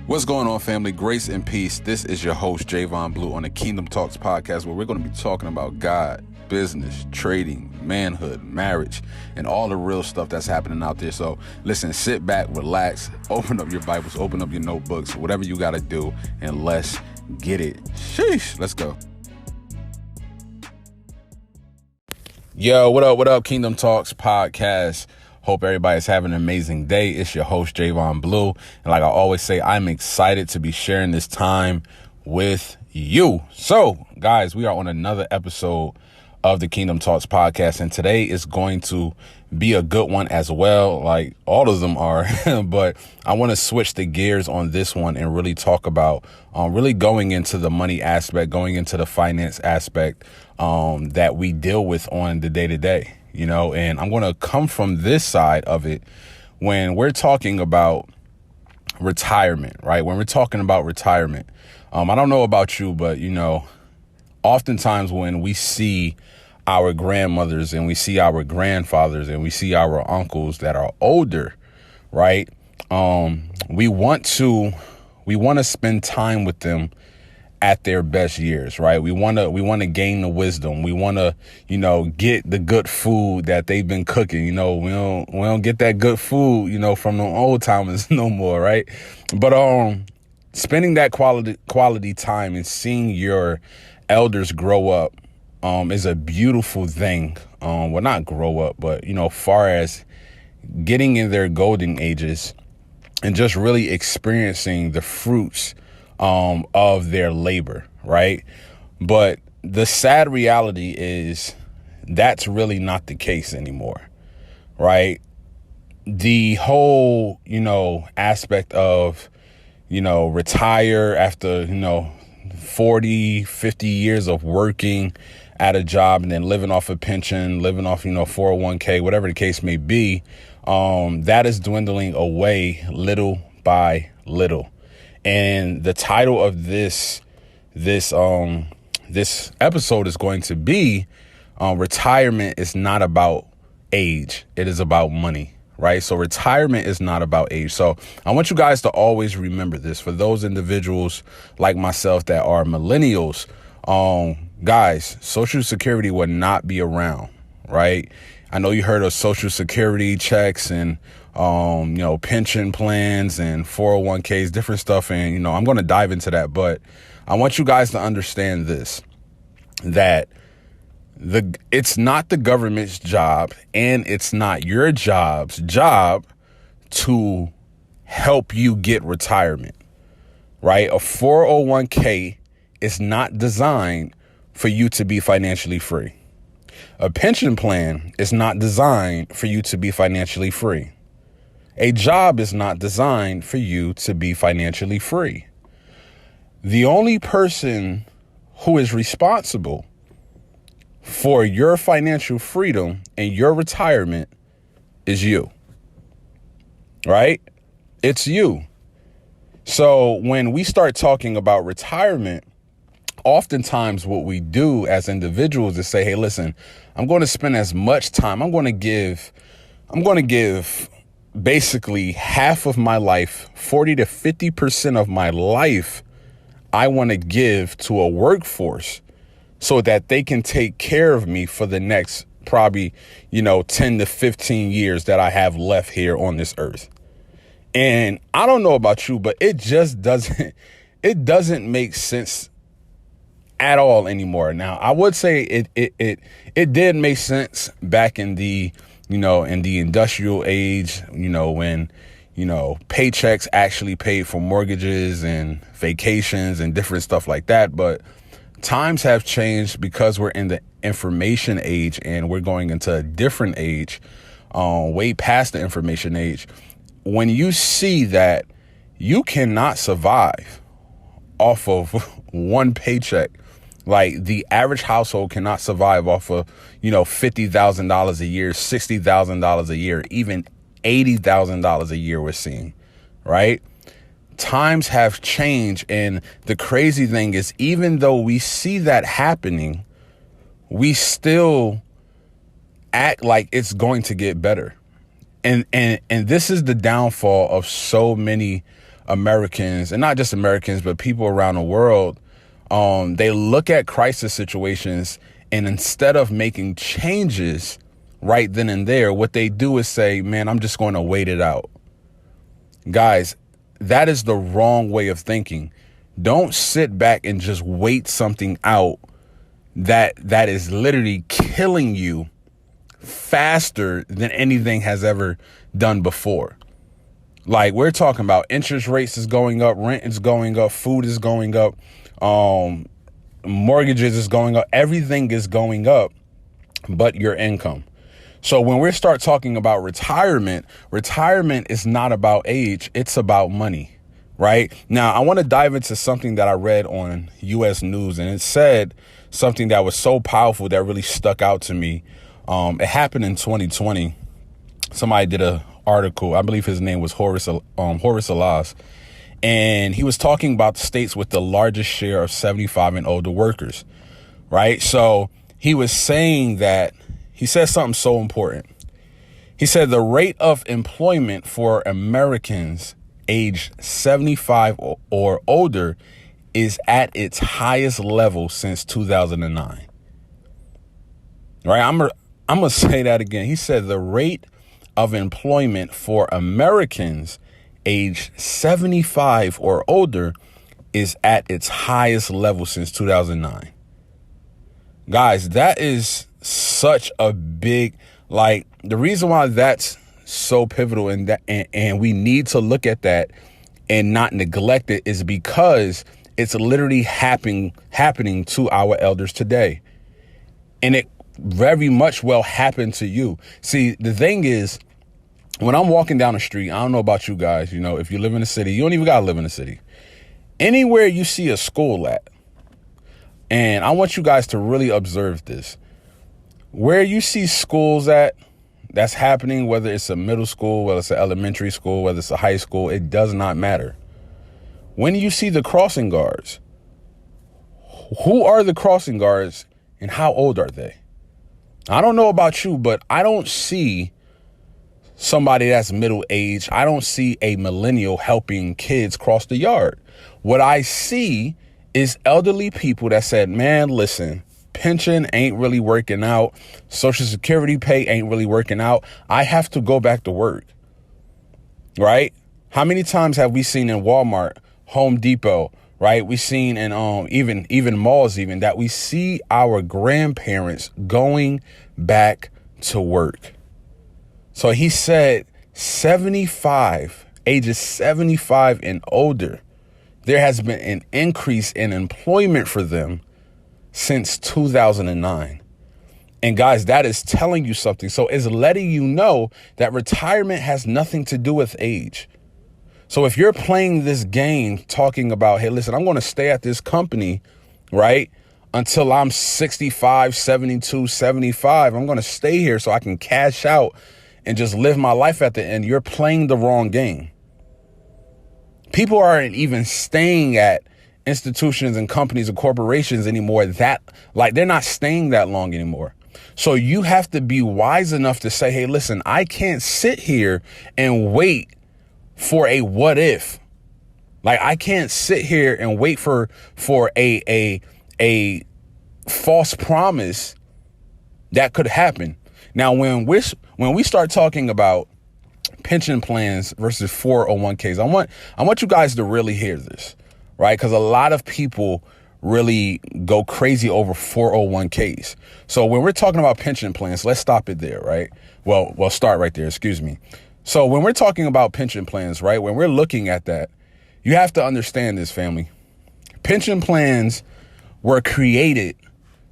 What's going on, family? Grace and peace. This is your host, Javon Blue, on the Kingdom Talks podcast, where we're going to be talking about God, business, trading, manhood, marriage, and all the real stuff that's happening out there. So listen, sit back, relax, open up your Bibles, open up your notebooks, whatever you got to do, and let's get it. Sheesh, let's go. Yo, what up, Kingdom Talks podcast. Hope everybody's having an amazing day. It's your host, Javon Blue. And like I always say, I'm excited to be sharing this time with you. So, guys, we are on another episode of the Kingdom Talks podcast. And today is going to be a good one as well. Like all of them are. But I want to switch the gears on this one and really talk about really going into the money aspect, going into the finance aspect that we deal with on the day-to-day. You know, and I'm going to come from this side of it when we're talking about retirement, right? When we're talking about retirement, I don't know about you, but, you know, oftentimes when we see our grandmothers and we see our grandfathers and we see our uncles that are older, right? We want to spend time with them at their best years, right? We want to gain the wisdom. We want to, you know, get the good food that they've been cooking. You know, we don't get that good food, you know, from the old timers no more, right? But spending that quality time and seeing your elders grow up is a beautiful thing. Well, not grow up, but, you know, far as getting in their golden ages and just really experiencing the fruits of their labor, right? But the sad reality is that's really not the case anymore, right? The whole, you know, aspect of, you know, retire after, you know, 40, 50 years of working at a job and then living off a pension, living off, you know, 401k, whatever the case may be, that is dwindling away little by little. And the title of this episode is going to be retirement is not about age. It is about money, right? So retirement is not about age. So I want you guys to always remember this. For those individuals like myself that are millennials, guys, Social Security will not be around, right? I know you heard of Social Security checks and you know, pension plans and 401ks, different stuff. And, you know, I'm going to dive into that. But I want you guys to understand this, that it's not the government's job and it's not your job to help you get retirement, right? A 401k is not designed for you to be financially free. A pension plan is not designed for you to be financially free. A job is not designed for you to be financially free. The only person who is responsible for your financial freedom and your retirement is you, right? It's you. So when we start talking about retirement, oftentimes what we do as individuals is say, hey, listen, I'm going to spend as much time. I'm going to give basically half of my life, 40 to 50% of my life, I want to give to a workforce so that they can take care of me for the next probably, you know, 10 to 15 years that I have left here on this earth. And I don't know about you, but it just doesn't make sense at all anymore. Now, I would say it did make sense back in the, you know, in the industrial age, you know, when, you know, paychecks actually paid for mortgages and vacations and different stuff like that. But times have changed because we're in the information age and we're going into a different age, way past the information age. When you see that you cannot survive off of one paycheck, like the average household cannot survive off of, you know, $50,000 a year, $60,000 a year, even $80,000 a year we're seeing, right? Times have changed. And the crazy thing is, even though we see that happening, we still act like it's going to get better. And this is the downfall of so many Americans, and not just Americans, but people around the world, they look at crisis situations, and instead of making changes right then and there, what they do is say, man, I'm just going to wait it out. Guys, that is the wrong way of thinking. Don't sit back and just wait something out that is literally killing you faster than anything has ever done before. Like, we're talking about interest rates is going up, rent is going up, food is going up, mortgages is going up, everything is going up but your income. So when we start talking about retirement is not about age, it's about money, right? Now, I want to dive into something that I read on US News, and it said something that was so powerful that really stuck out to me. It happened in 2020. Somebody did an article. I believe his name was Horace Elias. And he was talking about the states with the largest share of 75 and older workers, right? So he was saying that, he said something so important. He said the rate of employment for Americans aged 75 or older is at its highest level since 2009. Right? I'm going to say that again. He said the rate of employment for Americans aged 75 or older is at its highest level since 2009. Guys, that is such a big, like, the reason why that's so pivotal and we need to look at that and not neglect it is because it's literally happening to our elders today. And it very much well happened to you. See, the thing is, when I'm walking down the street, I don't know about you guys, you know, if you live in a city, you don't even got to live in a city. Anywhere you see a school at, and I want you guys to really observe this, where you see schools at, that's happening, whether it's a middle school, whether it's an elementary school, whether it's a high school, it does not matter. When you see the crossing guards, who are the crossing guards and how old are they? I don't know about you, but I don't see somebody that's middle age. I don't see a millennial helping kids cross the yard. What I see is elderly people that said, man, listen, pension ain't really working out. Social Security pay ain't really working out. I have to go back to work. Right? How many times have we seen in Walmart, Home Depot, right? We've seen in even malls even that we see our grandparents going back to work. So he said 75, ages 75 and older, there has been an increase in employment for them since 2009. And guys, that is telling you something. So it's letting you know that retirement has nothing to do with age. So if you're playing this game talking about, hey, listen, I'm going to stay at this company, right, until I'm 65, 72, 75, I'm going to stay here so I can cash out and just live my life at the end, you're playing the wrong game. People aren't even staying at institutions and companies and corporations anymore that, like, they're not staying that long anymore. So you have to be wise enough to say, hey, listen, I can't sit here and wait for a what if. Like, I can't sit here and wait for a false promise that could happen. Now, when we start talking about pension plans versus 401ks, I want you guys to really hear this, right? Because a lot of people really go crazy over 401ks. So when we're talking about pension plans, let's stop it there, right? Well, start right there. Excuse me. So when we're talking about pension plans, right, when we're looking at that, you have to understand this, family. Pension plans were created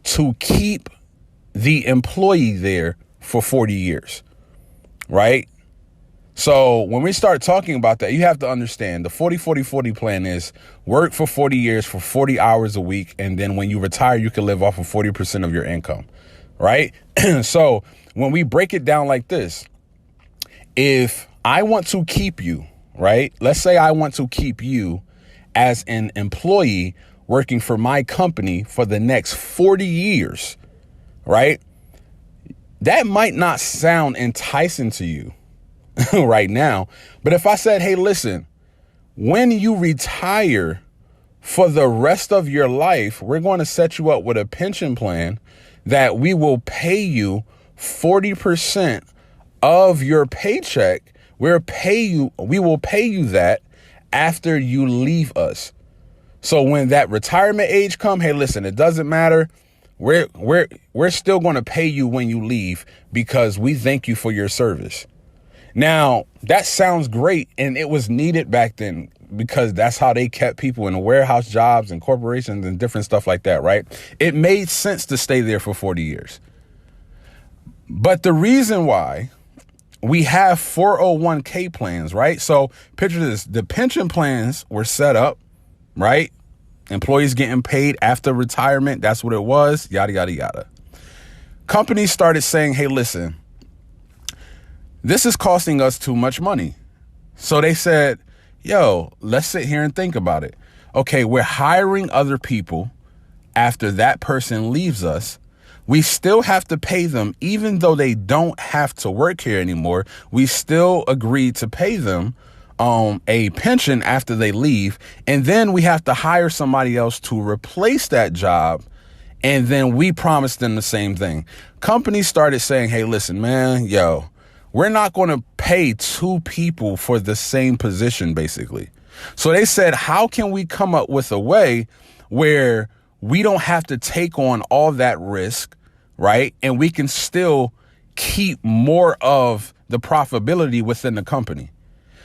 to keep the employee there for 40 years, right? So when we start talking about that, you have to understand the 40-40-40 plan is work for 40 years for 40 hours a week. And then when you retire, you can live off of 40% of your income, right? So when we break it down like this, if I want to keep you, right? Let's say I want to keep you as an employee working for my company for the next 40 years, right? That might not sound enticing to you right now. But if I said, hey, listen, when you retire for the rest of your life, we're going to set you up with a pension plan that we will pay you 40% of your paycheck. We will pay you that after you leave us. So when that retirement age come, hey, listen, it doesn't matter. We're still going to pay you when you leave because we thank you for your service. Now, that sounds great, and it was needed back then because that's how they kept people in warehouse jobs and corporations and different stuff like that, right? It made sense to stay there for 40 years. But the reason why we have 401k plans, right? So picture this, the pension plans were set up, right? Employees getting paid after retirement. That's what it was, yada, yada, yada. Companies started saying, hey, listen, this is costing us too much money. So they said, yo, let's sit here and think about it. Okay, we're hiring other people after that person leaves us. We still have to pay them, even though they don't have to work here anymore. We still agreed to pay them a pension after they leave. And then we have to hire somebody else to replace that job. And then we promised them the same thing. Companies started saying, hey, listen, man, we're not going to pay two people for the same position, basically. So they said, how can we come up with a way where we don't have to take on all that risk, right? And we can still keep more of the profitability within the company.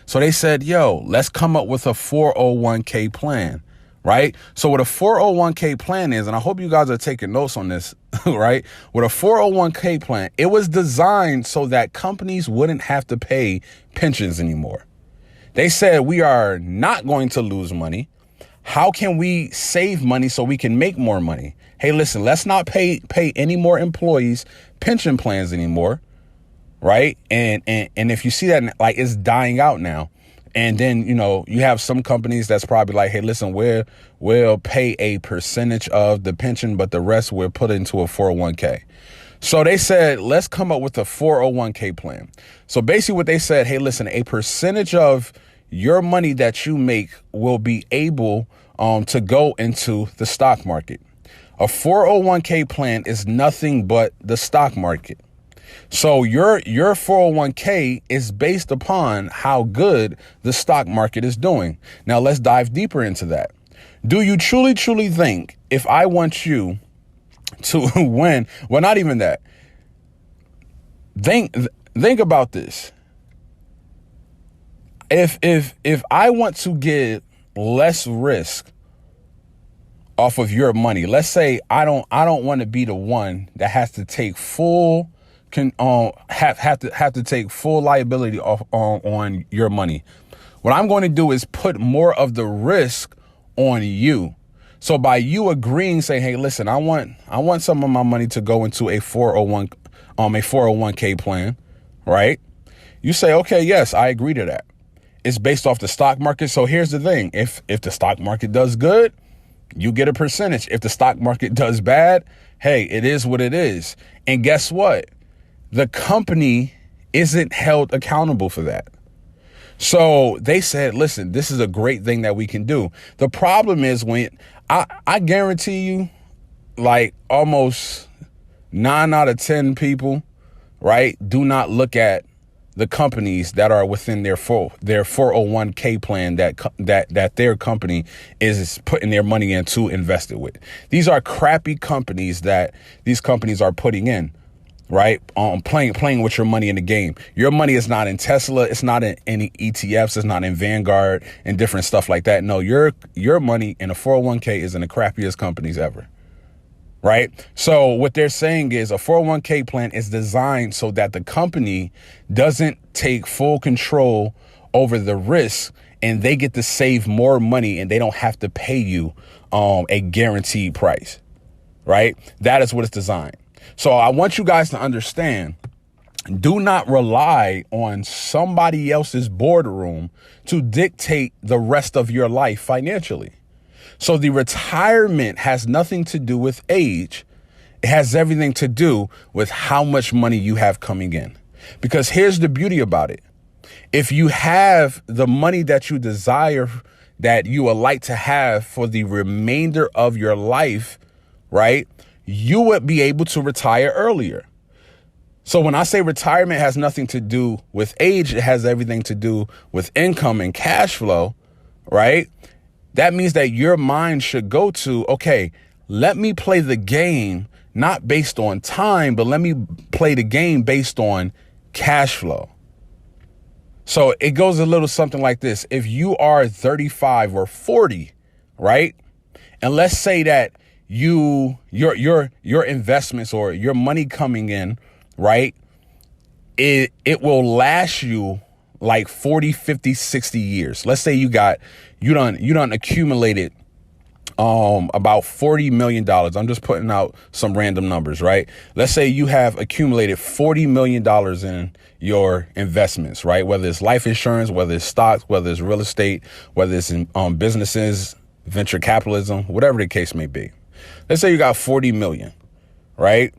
So they said, let's come up with a 401k plan, right? So what a 401k plan is, and I hope you guys are taking notes on this, right? With a 401k plan, it was designed so that companies wouldn't have to pay pensions anymore. They said, we are not going to lose money. How can we save money so we can make more money? Hey, listen, let's not pay any more employees pension plans anymore, right? And if you see that, like, it's dying out now. And then, you have some companies that's probably like, hey, listen, we'll pay a percentage of the pension, but the rest we'll put into a 401k. So they said, let's come up with a 401k plan. So basically what they said, hey, listen, a percentage of your money that you make will be able to go into the stock market. A 401k plan is nothing but the stock market. So your 401k is based upon how good the stock market is doing. Now let's dive deeper into that. Do you truly think if I want you to win, well, not even that. Think about this. If I want to get less risk off of your money, let's say I don't want to be the one that has to take full have to take full liability off on your money. What I'm going to do is put more of the risk on you. So by you agreeing, saying, hey, listen, I want some of my money to go into a 401k plan, right? You say, okay, yes, I agree to that. It's based off the stock market. So here's the thing. If the stock market does good, you get a percentage. If the stock market does bad, hey, it is what it is. And guess what? The company isn't held accountable for that. So they said, listen, this is a great thing that we can do. The problem is when I guarantee you, like almost 9 out of 10 people, right, do not look at the companies that are within their 401k plan that their company is putting their money into, invested with. These are crappy companies that these companies are putting in, right? Playing with your money in the game. Your money is not in Tesla. It's not in any ETFs. It's not in Vanguard and different stuff like that. No, your money in a 401k is in the crappiest companies ever. Right. So what they're saying is a 401k plan is designed so that the company doesn't take full control over the risk and they get to save more money and they don't have to pay you a guaranteed price. Right. That is what it's designed. So I want you guys to understand, do not rely on somebody else's boardroom to dictate the rest of your life financially. So the retirement has nothing to do with age. It has everything to do with how much money you have coming in. Because here's the beauty about it. If you have the money that you desire, that you would like to have for the remainder of your life, right, you would be able to retire earlier. So when I say retirement has nothing to do with age, it has everything to do with income and cash flow, right? That means that your mind should go to, okay, let me play the game, not based on time, but let me play the game based on cash flow. So it goes a little something like this. If you are 35 or 40, right? And let's say that your investments or your money coming in, right? It will last you like 40, 50, 60 years. Let's say you done accumulated about $40 million. I'm just putting out some random numbers, right? Let's say you have accumulated $40 million in your investments, right? Whether it's life insurance, whether it's stocks, whether it's real estate, whether it's in businesses, venture capitalism, whatever the case may be. Let's say you got 40 million, right?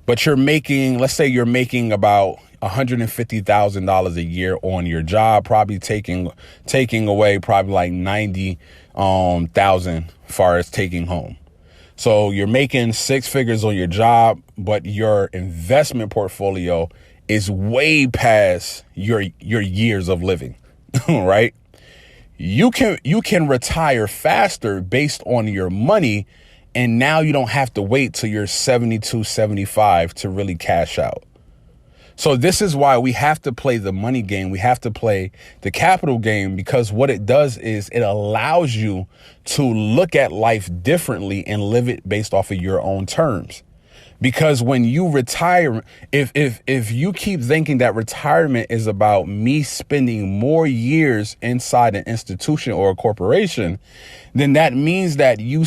But let's say you're making about $150,000 a year on your job, probably taking away probably like 90,000 far as taking home. So you're making six figures on your job, but your investment portfolio is way past your years of living, right? You can retire faster based on your money. And now you don't have to wait till you're 72, 75 to really cash out. So this is why we have to play the money game. We have to play the capital game, because what it does is it allows you to look at life differently and live it based off of your own terms. Because when you retire, if you keep thinking that retirement is about me spending more years inside an institution or a corporation, then that means that you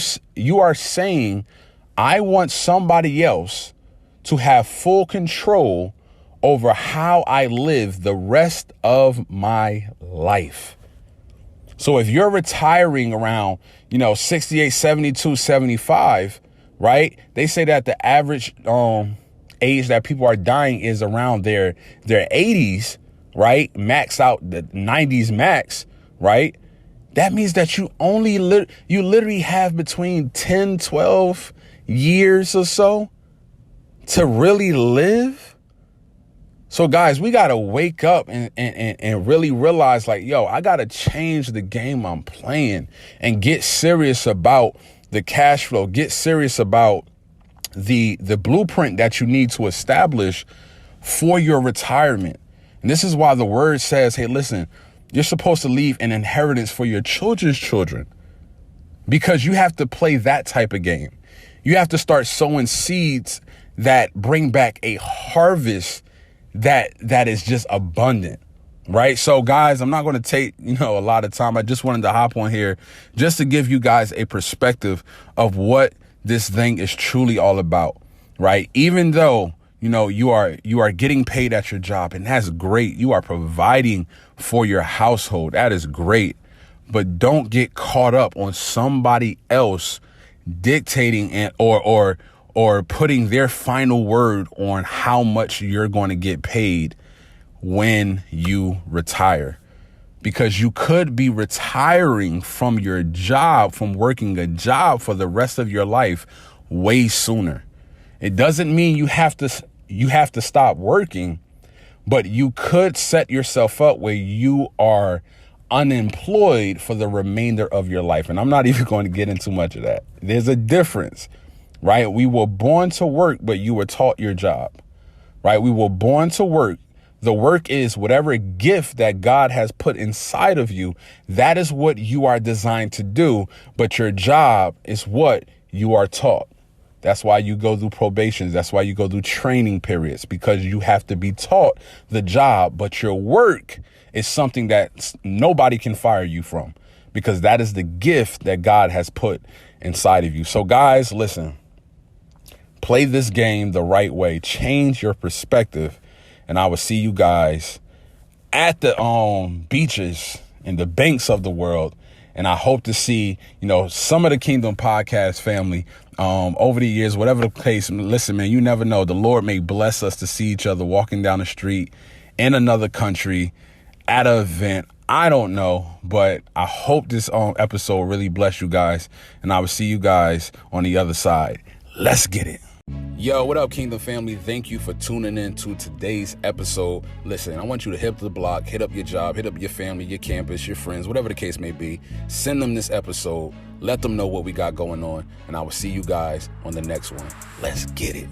are saying, I want somebody else to have full control over how I live the rest of my life. So if you're retiring around, 68, 72, 75, right? They say that the average age that people are dying is around their 80s, right? Max out the 90s max, right? That means that you literally have between 10, 12 years or so to really live. So guys, we got to wake up and really realize, like, yo, I got to change the game I'm playing and get serious about the cash flow, get serious about the blueprint that you need to establish for your retirement. And this is why the word says, hey, listen, you're supposed to leave an inheritance for your children's children, because you have to play that type of game. You have to start sowing seeds that bring back a harvest that is just abundant. Right. So, guys, I'm not going to take, a lot of time. I just wanted to hop on here just to give you guys a perspective of what this thing is truly all about. Right. Even though, you are getting paid at your job, and that's great. You are providing for your household. That is great. But don't get caught up on somebody else dictating or putting their final word on how much you're going to get paid when you retire, because you could be retiring from your job, from working a job for the rest of your life way sooner. It doesn't mean you have to stop working, but you could set yourself up where you are unemployed for the remainder of your life. And I'm not even going to get into much of that. There's a difference, right? We were born to work, but you were taught your job, right? We were born to work. The work is whatever gift that God has put inside of you. That is what you are designed to do. But your job is what you are taught. That's why you go through probations. That's why you go through training periods, because you have to be taught the job. But your work is something that nobody can fire you from, because that is the gift that God has put inside of you. So, guys, listen, play this game the right way. Change your perspective. And I will see you guys at the beaches and the banks of the world. And I hope to see, some of the Kingdom Podcast family over the years, whatever the case. Listen, man, you never know. The Lord may bless us to see each other walking down the street in another country at an event. I don't know, but I hope this episode really bless you guys, and I will see you guys on the other side. Let's get it. Yo, what up, Kingdom family? Thank you for tuning in to today's episode. Listen, I want you to hit the block, hit up your job, hit up your family, your campus, your friends, whatever the case may be. Send them this episode. Let them know what we got going on, and I will see you guys on the next one. Let's get it.